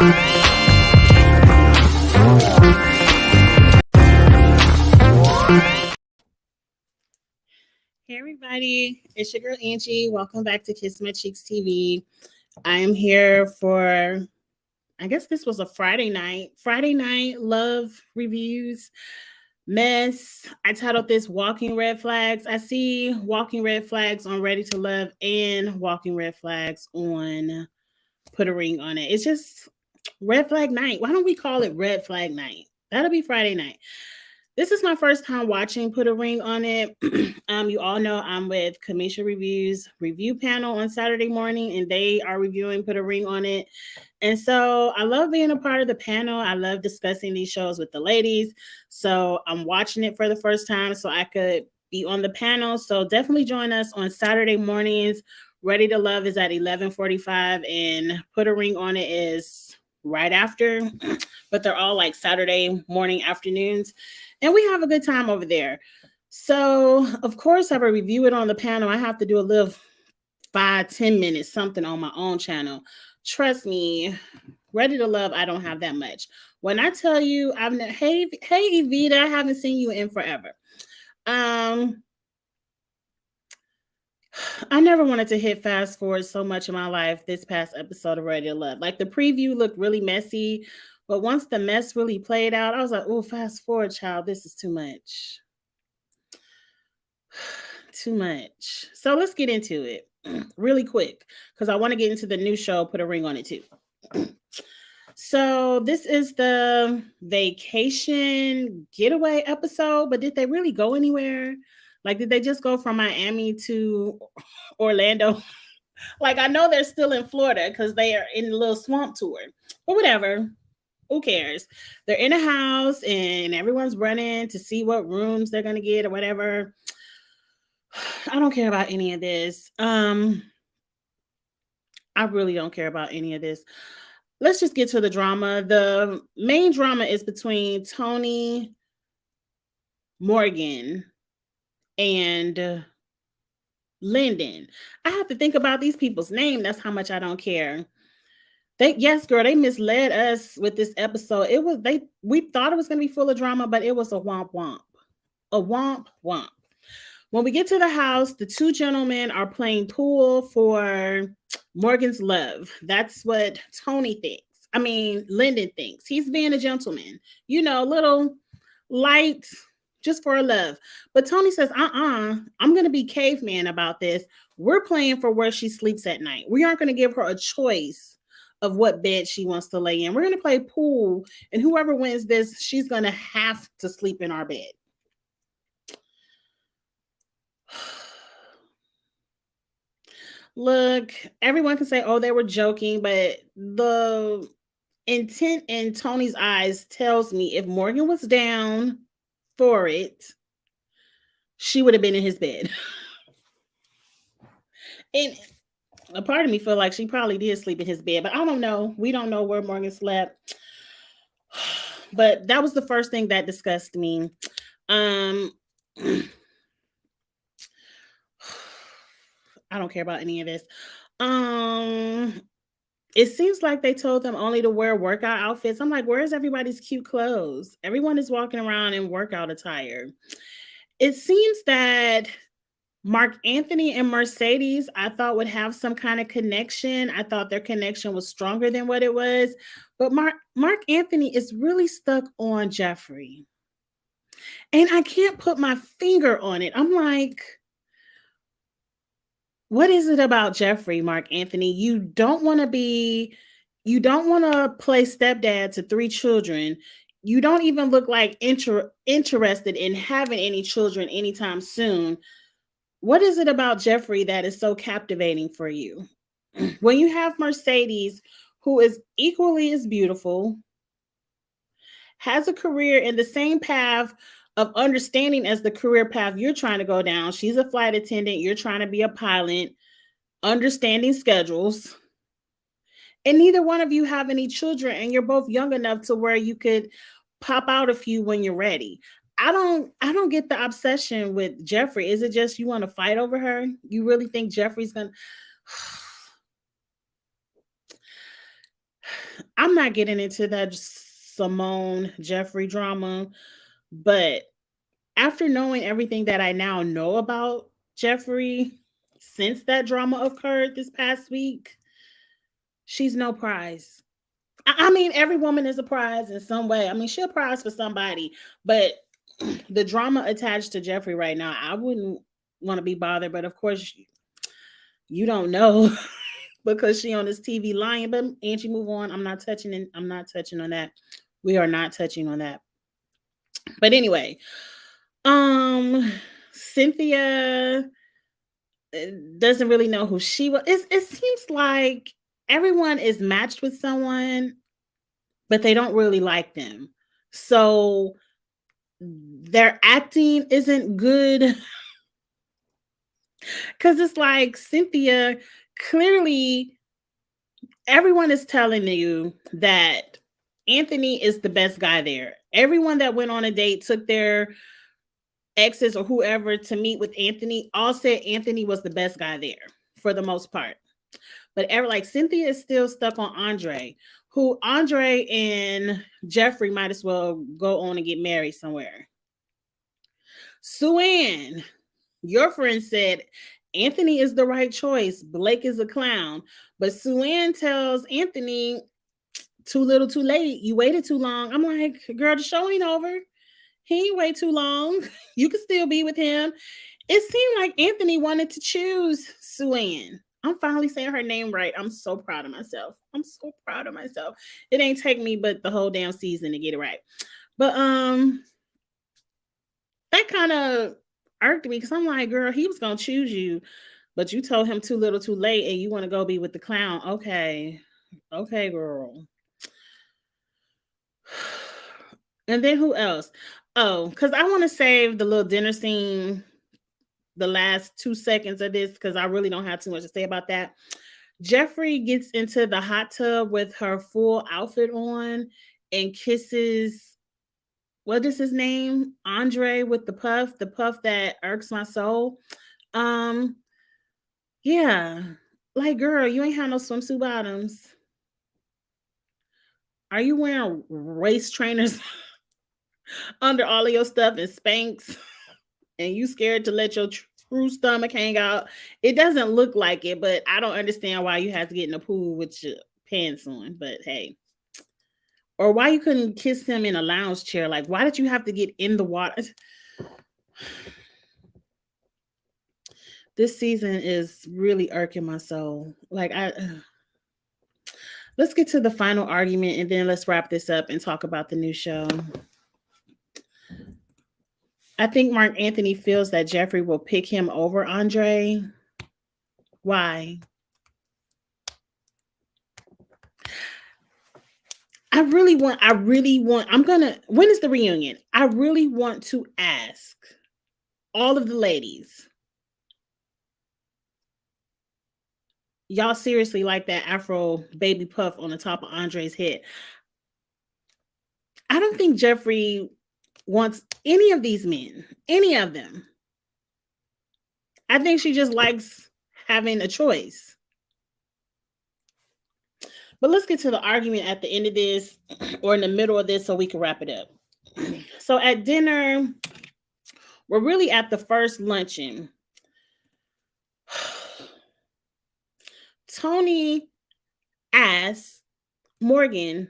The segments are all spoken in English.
Hey everybody, it's your girl Angie. Welcome back to Kiss My Cheeks TV. I am here for, I guess this was a Friday night love reviews mess. I titled this Walking Red Flags. I see Walking Red Flags on Ready to Love and Walking Red Flags on Put a Ring on It. It's just Red Flag Night. Why don't we call it Red Flag Night? That'll be Friday night. This is my first time watching Put a Ring on It. You all know I'm with Kamisha Reviews review panel on Saturday morning, and they are reviewing Put a Ring on It. And so I love being a part of the panel. I love discussing these shows with the ladies. So I'm watching it for the first time so I could be on the panel. So definitely join us on Saturday mornings. Ready to Love is at 11:45, and Put a Ring on It is right after, but they're all like Saturday morning afternoons. And we have a good time over there. So, of course, I will review it on the panel. I have to do a little 5-10 minutes something on my own channel. Trust me, Ready to Love, I don't have that much. When I tell you, hey Evita, I haven't seen you in forever. I never wanted to hit fast forward so much in my life this past episode of Ready to Love. Like the preview looked really messy, but once the mess really played out, I was like, oh, fast forward, child, this is too much. Too much. So let's get into it really quick because I want to get into the new show, Put a Ring on It too. So this is the vacation getaway episode, but did they really go anywhere? Like, did they just go from Miami to Orlando? Like, I know they're still in Florida because they are in a little swamp tour, but whatever. Who cares? They're in a house and everyone's running to see what rooms they're going to get or whatever. I don't care about any of this. I really don't care about any of this. Let's just get to the drama. The main drama is between Tony, Morgan, and Lyndon. I have to think about these people's name. That's how much I don't care. Yes, girl, they misled us with this episode. We thought it was gonna be full of drama, but it was a womp womp. A womp womp. When we get to the house, the two gentlemen are playing pool for Morgan's love. That's what Tony thinks. I mean, Lyndon thinks. He's being a gentleman. You know, little light just for a love. But Tony says, I'm going to be caveman about this. We're playing for where she sleeps at night. We aren't going to give her a choice of what bed she wants to lay in. We're going to play pool, and whoever wins this, she's going to have to sleep in our bed. Look, everyone can say, oh, they were joking, but the intent in Tony's eyes tells me if Morgan was down for it, she would have been in his bed. And a part of me feel like she probably did sleep in his bed, but I don't know. We don't know where Morgan slept. But that was the first thing that disgusted me. I don't care about any of this. It seems like they told them only to wear workout outfits. I'm like, where's everybody's cute clothes? Everyone is walking around in workout attire. It seems that Mark Anthony and Mercedes, I thought would have some kind of connection. I thought their connection was stronger than what it was. But Mark Anthony is really stuck on Jeffrey. And I can't put my finger on it. I'm like, what is it about Jeffrey, Mark Anthony? You don't want to play stepdad to 3 children. You don't even look like interested in having any children anytime soon. What is it about Jeffrey that is so captivating for you? When you have Mercedes, who is equally as beautiful, has a career in the same path of understanding as the career path you're trying to go down. She's a flight attendant. You're trying to be a pilot, understanding schedules. And neither one of you have any children, and you're both young enough to where you could pop out a few when you're ready. I don't get the obsession with Jeffrey. Is it just you want to fight over her? You really think Jeffrey's gonna I'm not getting into that Simone Jeffrey drama, but after knowing everything that I now know about Jeffrey since that drama occurred this past week, she's no prize. I mean, every woman is a prize in some way. I mean, she's a prize for somebody, but the drama attached to Jeffrey right now, I wouldn't want to be bothered. But of course, you don't know because she on this TV lying. But Angie, move on. I'm not touching it. I'm not touching on that. We are not touching on that. But anyway, Cynthia doesn't really know who she was. It seems like everyone is matched with someone, but they don't really like them. So their acting isn't good because it's like Cynthia clearly everyone is telling you that Anthony is the best guy there. Everyone that went on a date took their exes or whoever to meet with Anthony all said Anthony was the best guy there for the most part. But like Cynthia is still stuck on Andre, who Andre and Jeffrey might as well go on and get married somewhere. Suanne, your friend said Anthony is the right choice. Blake is a clown. But Suanne tells Anthony, too little, too late. You waited too long. I'm like, girl, the show ain't over. He ain't wait too long. You could still be with him. It seemed like Anthony wanted to choose Suanne. I'm finally saying her name right. I'm so proud of myself. I'm so proud of myself. It ain't take me but the whole damn season to get it right. But that kind of irked me because I'm like, girl, he was gonna choose you, but you told him too little, too late, and you want to go be with the clown. Okay, okay, girl. And then who else? Oh, because I want to save the little dinner scene, the last 2 seconds of this, because I really don't have too much to say about that. Jeffrey gets into the hot tub with her full outfit on and kisses, what is his name? Andre with the puff that irks my soul. Um, yeah. Like, girl, you ain't had no swimsuit bottoms. Are you wearing waist trainers under all of your stuff and Spanx? And you scared to let your true stomach hang out? It doesn't look like it, but I don't understand why you have to get in the pool with your pants on. But hey, or why you couldn't kiss him in a lounge chair? Like, why did you have to get in the water? This season is really irking my soul. Like, let's get to the final argument and then let's wrap this up and talk about the new show. I think Mark Anthony feels that Jeffrey will pick him over Andre. Why? When is the reunion? I really want to ask all of the ladies, y'all seriously like that Afro baby puff on the top of Andre's head? I don't think Jeffrey wants any of these men, any of them. I think she just likes having a choice. But let's get to the argument at the end of this or in the middle of this so we can wrap it up. So at dinner, we're really at the first luncheon. Tony asked Morgan,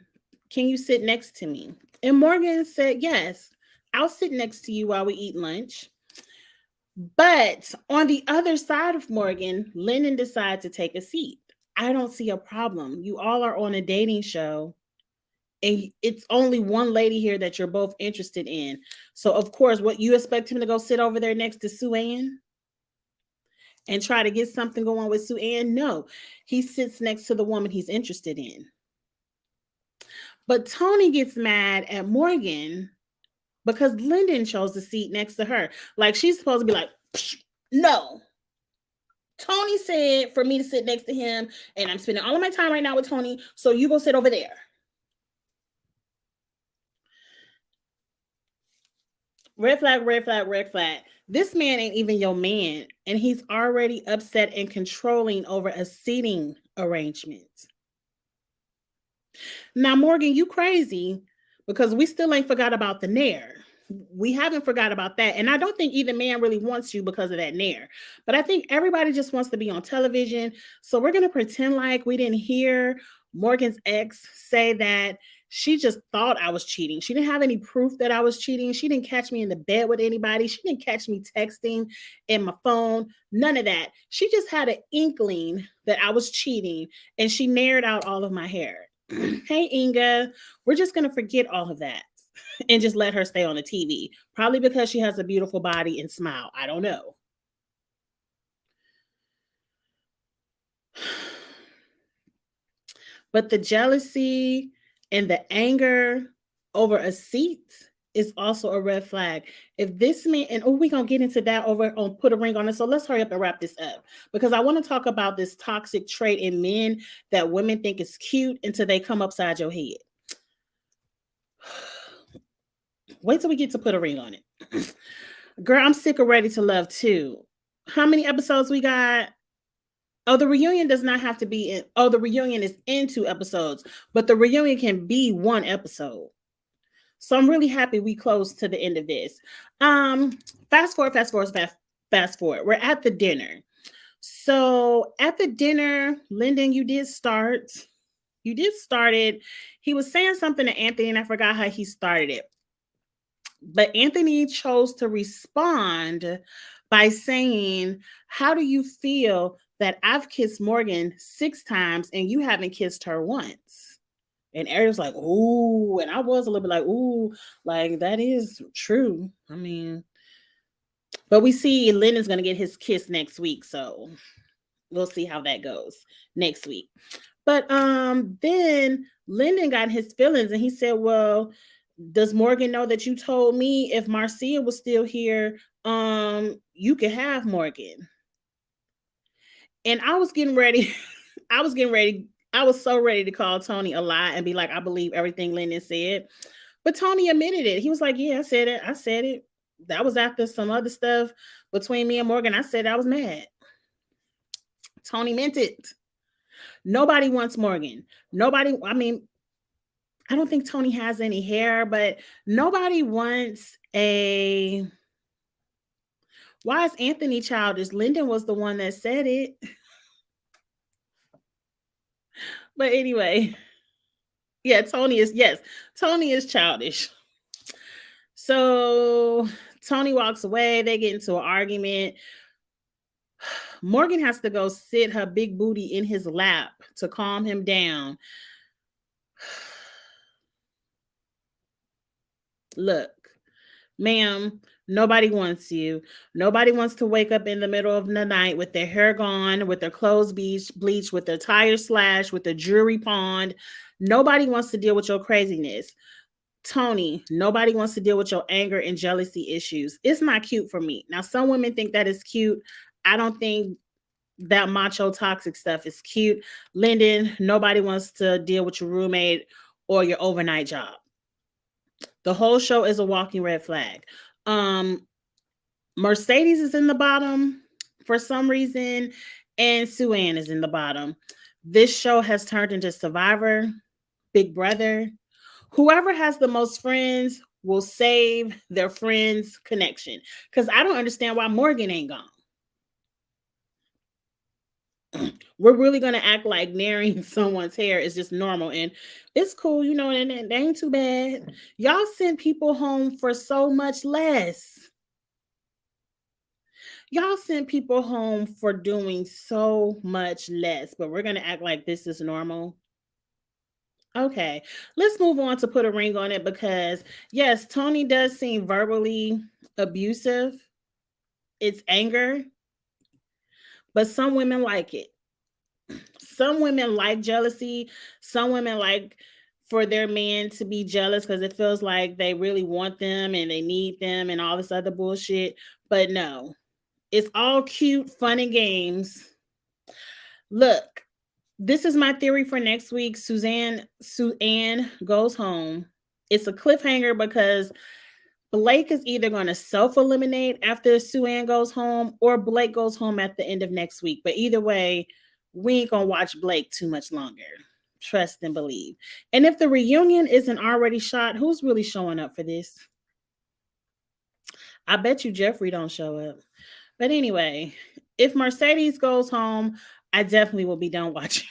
can you sit next to me? And Morgan said, yes, I'll sit next to you while we eat lunch. But on the other side of Morgan, Lyndon decided to take a seat. I don't see a problem. You all are on a dating show, and it's only one lady here that you're both interested in. So, of course, what you expect him to go sit over there next to Suanne and try to get something going with Suanne? No, he sits next to the woman he's interested in. But Tony gets mad at Morgan because Lyndon chose the seat next to her. Like, she's supposed to be like, no. Tony said for me to sit next to him, and I'm spending all of my time right now with Tony, so you go sit over there. Red flag, red flag, red flag. This man ain't even your man, and he's already upset and controlling over a seating arrangement. Now, Morgan, you crazy because we still ain't forgot about the Nair. We haven't forgot about that. And I don't think either man really wants you because of that Nair. But I think everybody just wants to be on television. So we're going to pretend like we didn't hear Morgan's ex say that she just thought I was cheating. She didn't have any proof that I was cheating. She didn't catch me in the bed with anybody. She didn't catch me texting in my phone. None of that. She just had an inkling that I was cheating and she nared out all of my hair. Hey, Inga, we're just going to forget all of that and just let her stay on the TV. Probably because she has a beautiful body and smile. I don't know. But the jealousy and the anger over a seat is also a red flag. If this man, and we're going to get into that over on Put a Ring on It. So let's hurry up and wrap this up because I want to talk about this toxic trait in men that women think is cute until they come upside your head. Wait till we get to Put a Ring on It. Girl, I'm sick of Ready to Love too. How many episodes we got? Oh, the reunion does not have to be in. Oh, the reunion is in 2 episodes, but the reunion can be 1 episode. So I'm really happy we close to the end of this. Fast forward. We're at the dinner. So at the dinner, Lyndon, you did start it. He was saying something to Anthony, and I forgot how he started it. But Anthony chose to respond by saying, how do you feel that I've kissed Morgan 6 times and you haven't kissed her once? And Eric was like, ooh. And I was a little bit like, ooh, like that is true. I mean, but we see Lyndon's going to get his kiss next week. So we'll see how that goes next week. But then Lyndon got his feelings and he said, well, does Morgan know that you told me if Marcia was still here, you could have Morgan? And I was getting ready. I was so ready to call Tony a lie and be like, I believe everything Lyndon said. But Tony admitted it. He was like, yeah, I said it. That was after some other stuff between me and Morgan. I said I was mad. Tony meant it. Nobody wants Morgan. I don't think Tony has any hair, but nobody wants a. Why is Anthony childish? Lyndon was the one that said it. But anyway, yeah, Tony is childish. So Tony walks away. They get into an argument. Morgan has to go sit her big booty in his lap to calm him down. Look, ma'am, nobody wants you. Nobody wants to wake up in the middle of the night with their hair gone, with their clothes bleached, with their tires slashed, with their jewelry pawned. Nobody wants to deal with your craziness. Tony, nobody wants to deal with your anger and jealousy issues. It's not cute for me. Now, some women think that is cute. I don't think that macho toxic stuff is cute. Lyndon, nobody wants to deal with your roommate or your overnight job. The whole show is a walking red flag. Mercedes is in the bottom for some reason, and Sue-Ann is in the bottom. This show has turned into Survivor, Big Brother. Whoever has the most friends will save their friends' connection. Because I don't understand why Morgan ain't gone. We're really going to act like naring someone's hair is just normal and it's cool, and they ain't too bad. Y'all send people home for so much less. Y'all send people home for doing so much less, but we're going to act like this is normal. Okay, let's move on to Put a Ring on It because, yes, Tony does seem verbally abusive. It's anger, but some women like it. Some women like jealousy. Some women like for their man to be jealous because it feels like they really want them and they need them and all this other bullshit. But no, it's all cute, fun and games. Look, this is my theory for next week. Sue-Ann goes home. It's a cliffhanger because Blake is either going to self-eliminate after Sue-Ann goes home or Blake goes home at the end of next week. But either way, we ain't going to watch Blake too much longer. trust and believe. And if the reunion isn't already shot, who's really showing up for this? I bet you Jeffrey don't show up. But anyway, if Mercedes goes home, I definitely will be done watching.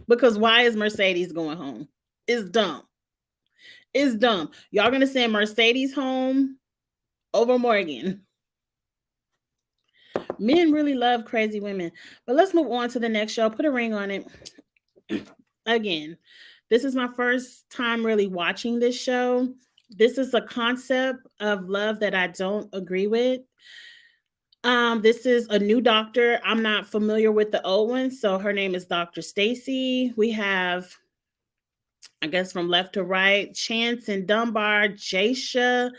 Because why is Mercedes going home? It's dumb. It's dumb. Y'all gonna send Mercedes home over Morgan. Men really love crazy women. But let's move on to the next show. Put a ring on it. Again, this is my first time really watching this show. This is a concept of love that I don't agree with. This is a new doctor. I'm not familiar with the old one, so her name is Dr. Stacy. We have, I guess, from left to right, Chance and Dunbar, Jasha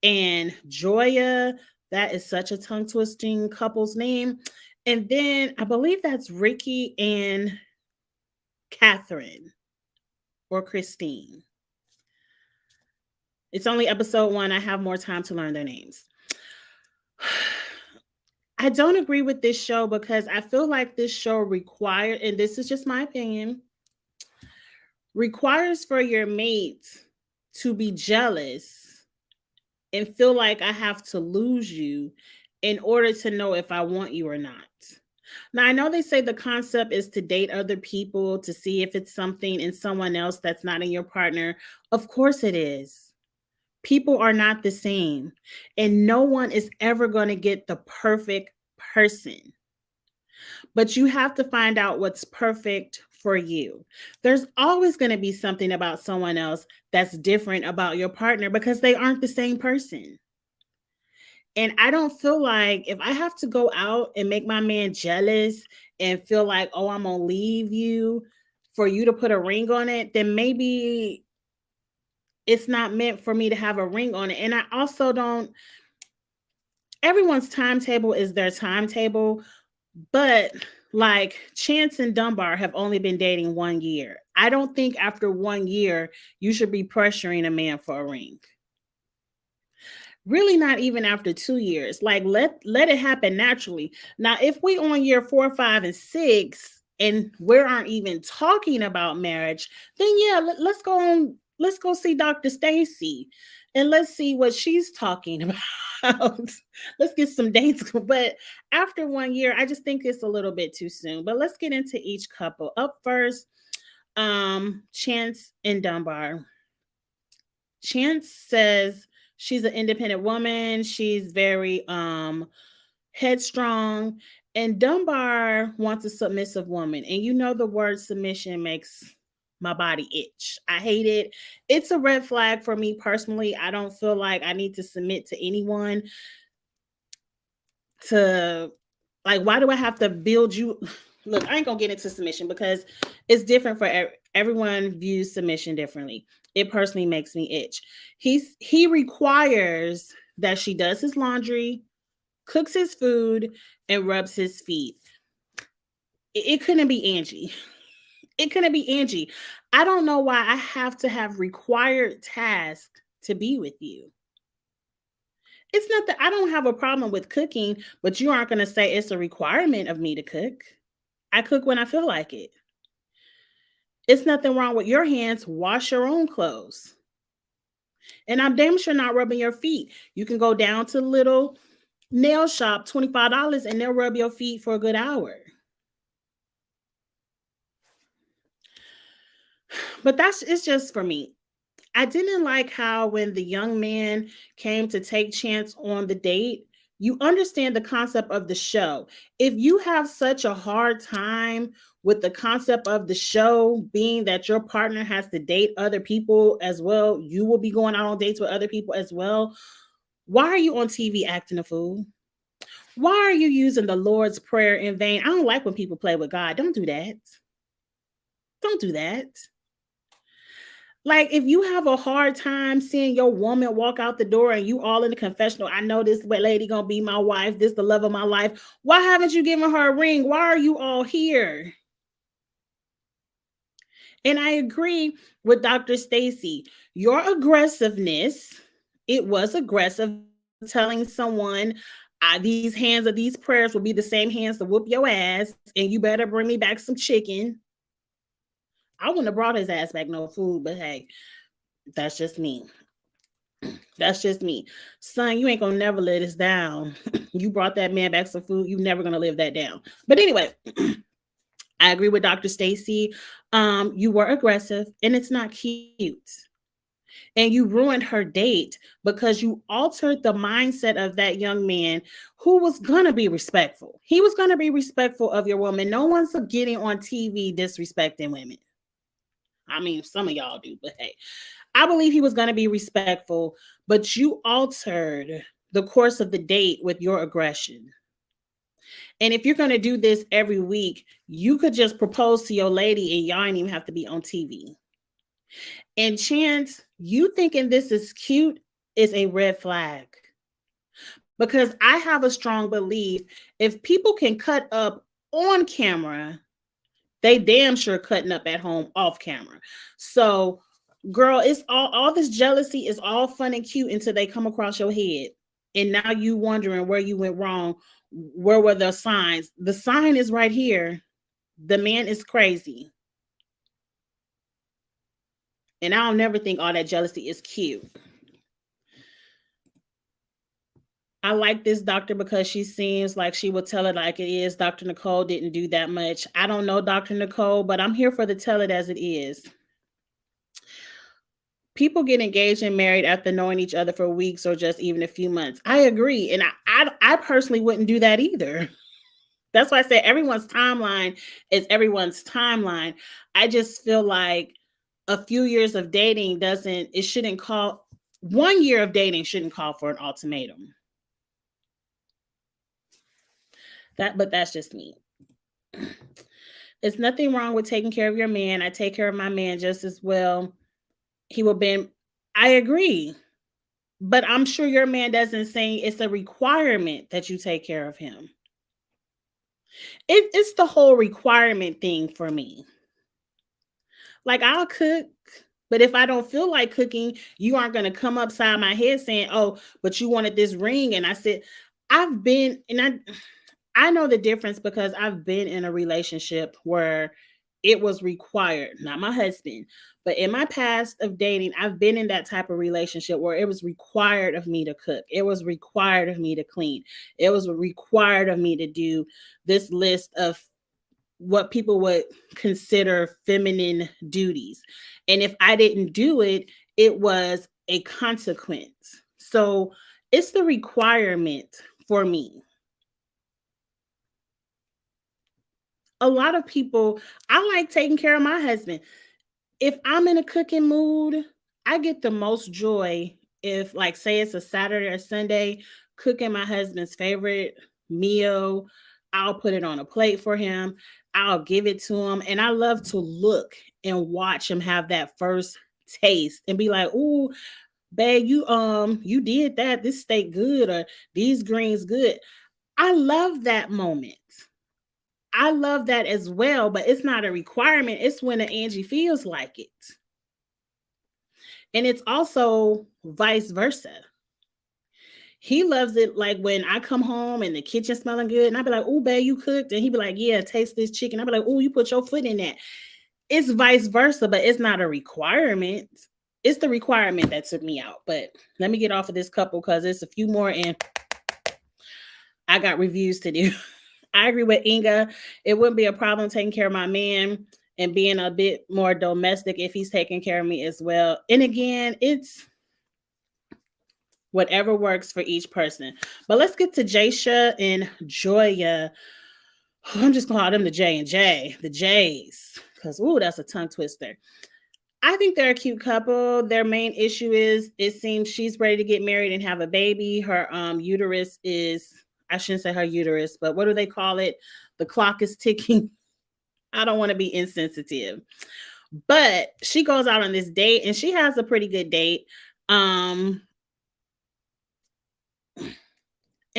and Joya. That is such a tongue twisting couple's name. And then I believe that's Ricky and Catherine or Christine. It's only episode 1. I have more time to learn their names. I don't agree with this show because I feel like this show requires, and this is just my opinion, requires for your mate to be jealous and feel like I have to lose you in order to know if I want you or not. Now, I know they say the concept is to date other people to see if it's something in someone else that's not in your partner. Of course it is. People are not the same, and no one is ever going to get the perfect person. But you have to find out what's perfect for you. There's always going to be something about someone else that's different about your partner because they aren't the same person. And I don't feel like if I have to go out and make my man jealous and feel like, oh, I'm going to leave you for you to put a ring on it, then maybe it's not meant for me to have a ring on it. And I also don't, everyone's timetable is their timetable, but like Chance and Dunbar have only been dating 1 year. I don't think after 1 year, you should be pressuring a man for a ring. Really not even after 2 years. Like let it happen naturally. Now, if we on year 4, 5, and 6, and we aren't even talking about marriage, then yeah, let's go on. Let's go see Dr. Stacy and let's see what she's talking about. Let's get some dates. But after 1 year, I just think it's a little bit too soon. But let's get into each couple. Up first, Chance and Dunbar. Chance says she's an independent woman. She's very headstrong. And Dunbar wants a submissive woman. And you know the word submission makes my body itch. I hate it. It's a red flag for me personally. I don't feel like I need to submit to anyone. To like, why do I have to build you? Look, I ain't gonna get into submission because it's different for everyone views submission differently. It personally makes me itch. He requires that she does his laundry, cooks his food, and rubs his feet. It couldn't be Angie. It couldn't be Angie. I don't know why I have to have required tasks to be with you. It's not that I don't have a problem with cooking, but you aren't going to say it's a requirement of me to cook. I cook when I feel like it. It's nothing wrong with your hands. Wash your own clothes. And I'm damn sure not rubbing your feet. You can go down to the little nail shop, $25, and they'll rub your feet for a good hour. But it's just for me. I didn't like how when the young man came to take Chance on the date, you understand the concept of the show. If you have such a hard time with the concept of the show being that your partner has to date other people as well, you will be going out on dates with other people as well. Why are you on TV acting a fool? Why are you using the Lord's Prayer in vain? I don't like when people play with God. Don't do that. Don't do that. Like, if you have a hard time seeing your woman walk out the door and you all in the confessional, I know this lady gonna be my wife, this the love of my life. Why haven't you given her a ring? Why are you all here? And I agree with Dr. Stacy. Your aggressiveness, it was aggressive telling someone these hands of these prayers will be the same hands to whoop your ass, and you better bring me back some chicken. I wouldn't have brought his ass back no food, but hey, that's just me. That's just me. Son, you ain't gonna never let us down. You brought that man back some food. You never gonna live that down. But anyway, I agree with Dr. Stacy. You were aggressive and it's not cute. And you ruined her date because you altered the mindset of that young man who was gonna be respectful. He was gonna be respectful of your woman. No one's getting on TV disrespecting women. I mean, some of y'all do, but hey, I believe he was going to be respectful, but you altered the course of the date with your aggression. And if you're going to do this every week, you could just propose to your lady and y'all ain't even have to be on TV. And Chance, you thinking this is cute is a red flag. Because I have a strong belief if people can cut up on camera, they damn sure cutting up at home off camera. So, girl, it's all this jealousy is all fun and cute until they come across your head. And now you wondering where you went wrong. Where were the signs? The sign is right here. The man is crazy. And I'll never think all that jealousy is cute. I like this doctor because she seems like she will tell it like it is. Dr. Nicole didn't do that much. I don't know Dr. Nicole, but I'm here for the tell it as it is. People get engaged and married after knowing each other for weeks or just even a few months. I agree. And I personally wouldn't do that either. That's why I say everyone's timeline is everyone's timeline. I just feel like a few years of dating shouldn't call, 1 year of dating shouldn't call for an ultimatum. But that's just me. It's nothing wrong with taking care of your man. I take care of my man just as well. He will be. I agree. But I'm sure your man doesn't say it's a requirement that you take care of him. It's the whole requirement thing for me. Like, I'll cook, but if I don't feel like cooking, you aren't going to come upside my head saying, oh, but you wanted this ring. And I said, I know the difference because I've been in a relationship where it was required, not my husband, but in my past of dating, I've been in that type of relationship where it was required of me to cook. It was required of me to clean. It was required of me to do this list of what people would consider feminine duties. And if I didn't do it, it was a consequence. So it's the requirement for me. A lot of people, I like taking care of my husband. If I'm in a cooking mood, I get the most joy if, like, say it's a Saturday or Sunday, cooking my husband's favorite meal. I'll put it on a plate for him. I'll give it to him. And I love to look and watch him have that first taste and be like, ooh, babe, you did that. This steak good, or these greens good. I love that moment. I love that as well, but it's not a requirement. It's when Angie feels like it. And it's also vice versa. He loves it like when I come home and the kitchen smelling good, and I be like, "Oh, babe, you cooked," and he be like, "Yeah, taste this chicken." I be like, "Oh, you put your foot in that." It's vice versa, but it's not a requirement. It's the requirement that took me out. But let me get off of this couple because it's a few more, and I got reviews to do. I agree with Inga. It wouldn't be a problem taking care of my man and being a bit more domestic if he's taking care of me as well. And again, it's whatever works for each person. But let's get to Jasha and Joya. I'm just gonna call them the J and J, the J's, because that's a tongue twister. I think they're a cute couple. Their main issue is it seems she's ready to get married and have a baby. Her uterus is, I shouldn't say her uterus, but what do they call it? The clock is ticking. I don't want to be insensitive. But she goes out on this date and she has a pretty good date. And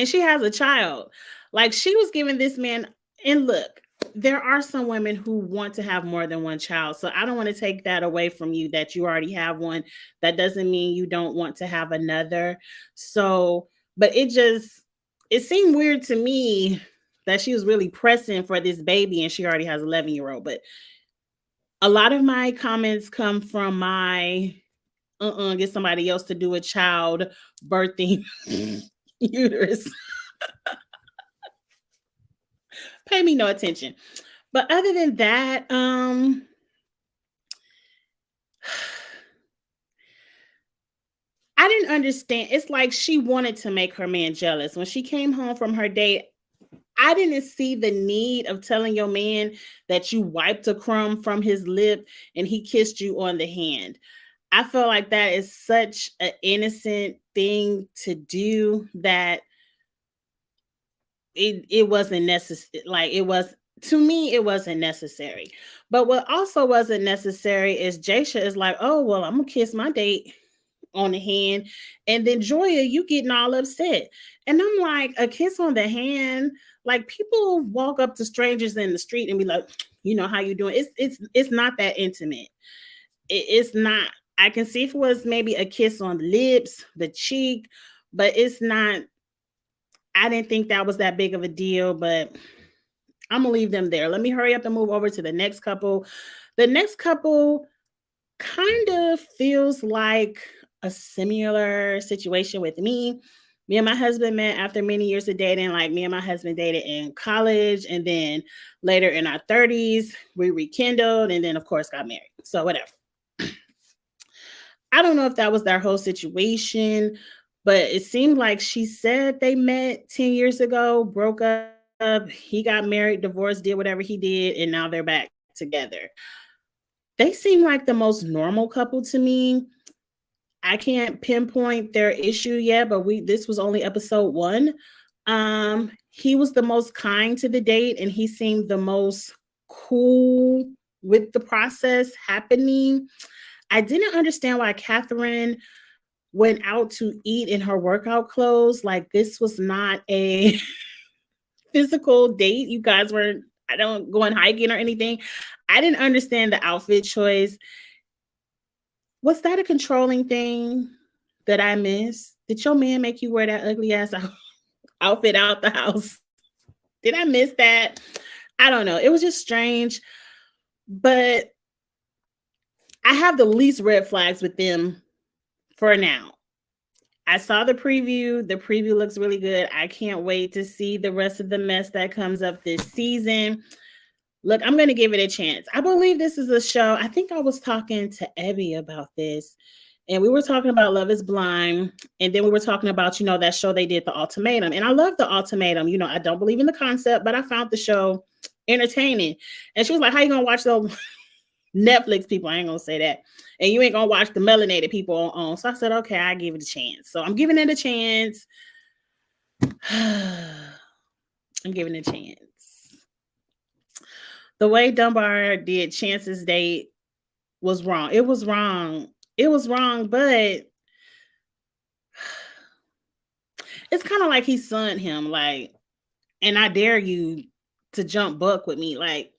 she has a child. Like, she was giving this man, and look, there are some women who want to have more than one child. So I don't want to take that away from you that you already have one. That doesn't mean you don't want to have another. So, but it seemed weird to me that she was really pressing for this baby and she already has an 11-year-old. But A lot of my comments come from my get somebody else to do a child birthing uterus. Pay me no attention. But other than that, I didn't understand. It's like she wanted to make her man jealous. When she came home from her date, I didn't see the need of telling your man that you wiped a crumb from his lip and he kissed you on the hand. I feel like that is such an innocent thing to do that it wasn't necessary. Like it was to me, it wasn't necessary. But what also wasn't necessary is Jasha is like, oh well, I'm gonna kiss my date on the hand, and then Joya, you getting all upset. And I'm like, a kiss on the hand, like people walk up to strangers in the street and be like, you know, how you doing? It's not that intimate. It's not. I can see if it was maybe a kiss on the lips, the cheek, but it's not. I didn't think that was that big of a deal, but I'm gonna leave them there. Let me hurry up and move over to the next couple. The next couple kind of feels like a similar situation with me. Me and my husband met after many years of dating. Like me and my husband dated in college, and then later in our 30s, we rekindled, and then of course got married. So whatever. I don't know if that was their whole situation, but it seemed like she said they met 10 years ago, broke up, he got married, divorced, did whatever he did, and now they're back together. They seem like the most normal couple to me. I can't pinpoint their issue yet, but this was only episode 1. He was the most kind to the date and he seemed the most cool with the process happening. I didn't understand why Catherine went out to eat in her workout clothes. Like this was not a physical date. You guys weren't, I don't going hiking or anything. I didn't understand the outfit choice. Was that a controlling thing that I missed? Did your man make you wear that ugly ass outfit out the house? Did I miss that? I don't know. It was just strange. But I have the least red flags with them for now. I saw the preview. The preview looks really good. I can't wait to see the rest of the mess that comes up this season. Look, I'm going to give it a chance. I believe this is a show. I think I was talking to Abby about this, and we were talking about Love is Blind, and then we were talking about, you know, that show they did, The Ultimatum, and I love The Ultimatum. You know, I don't believe in the concept, but I found the show entertaining. And she was like, how you going to watch those Netflix people? I ain't going to say that. And you ain't going to watch the melanated people on. So I said, okay, I give it a chance. So I'm giving it a chance. I'm giving it a chance. The way Dunbar did Chance's date was wrong. It was wrong. It was wrong, but it's kind of like he sunned him, like, and I dare you to jump buck with me. Like,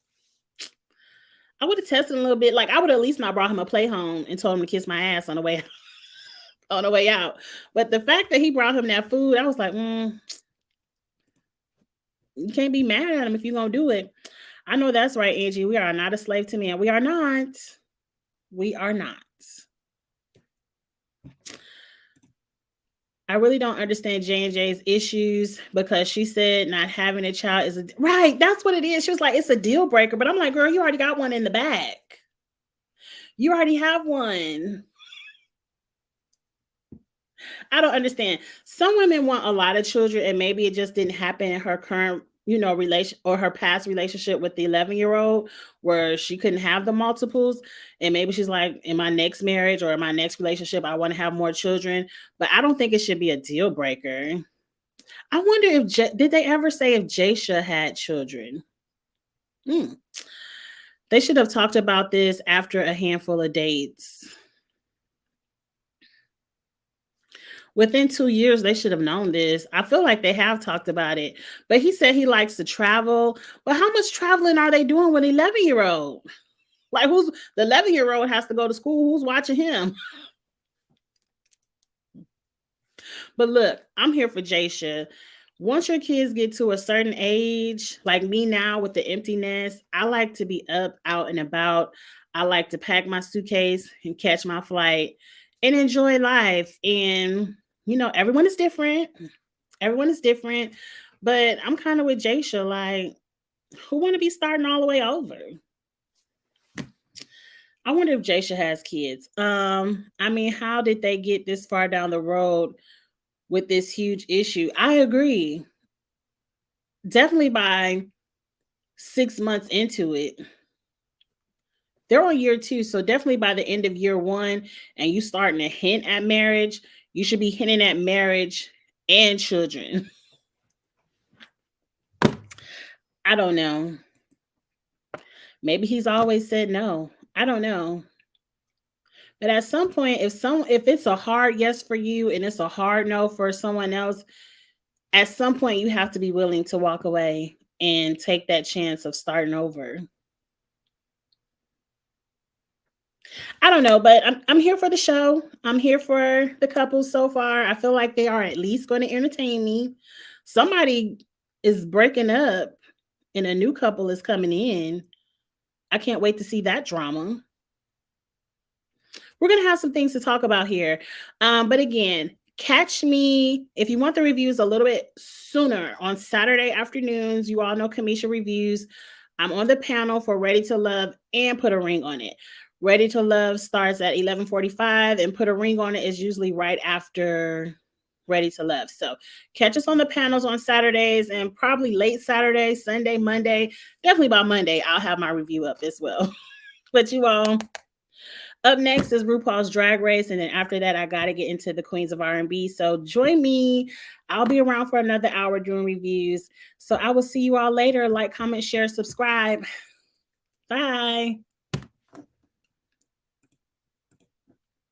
I would have tested a little bit. Like, I would at least not brought him a play home and told him to kiss my ass on the way on the way out. But the fact that he brought him that food, I was like, you can't be mad at him if you're gonna do it. I know that's right, Angie. We are not a slave to men. We are not. We are not. I really don't understand J&J's issues because she said not having a child is right. That's what it is. She was like, it's a deal breaker. But I'm like, girl, you already got one in the bag. You already have one. I don't understand. Some women want a lot of children, and maybe it just didn't happen in her current, you know, relation or her past relationship with the 11-year-old where she couldn't have the multiples. And maybe she's like, in my next marriage or in my next relationship, I want to have more children. But I don't think it should be a deal breaker. I wonder if, did they ever say if Jasha had children? They should have talked about this after a handful of dates. Within 2 years, they should have known this. I feel like they have talked about it. But he said he likes to travel. But how much traveling are they doing with 11-year-old? Like, who's the 11-year-old has to go to school? Who's watching him? But look, I'm here for Jasha. Once your kids get to a certain age, like me now with the empty nest, I like to be up, out, and about. I like to pack my suitcase and catch my flight and enjoy life. And, you know, everyone is different. Everyone is different. But I'm kind of with Jaysha, like, who want to be starting all the way over? I wonder if Jaysha has kids. I mean, how did they get this far down the road with this huge issue? I agree. Definitely by 6 months into it. They're on year 2, so definitely by the end of year 1, and you starting to hint at marriage, you should be hinting at marriage and children. I don't know. Maybe he's always said no. I don't know. But at some point, if it's a hard yes for you and it's a hard no for someone else, at some point you have to be willing to walk away and take that chance of starting over. I don't know, but I'm here for the show. I'm here for the couple so far. I feel like they are at least going to entertain me. Somebody is breaking up and a new couple is coming in. I can't wait to see that drama. We're going to have some things to talk about here. But again, catch me if you want the reviews a little bit sooner on Saturday afternoons. You all know Kamisha Reviews. I'm on the panel for Ready to Love and Put a Ring on It. Ready to Love starts at 11:45 and Put a Ring on It is usually right after Ready to Love. So catch us on the panels on Saturdays and probably late Saturday, Sunday, Monday. Definitely by Monday, I'll have my review up as well. But you all, up next is RuPaul's Drag Race, and then after that, I got to get into the Queens of R&B. So join me. I'll be around for another hour doing reviews. So I will see you all later. Like, comment, share, subscribe. Bye.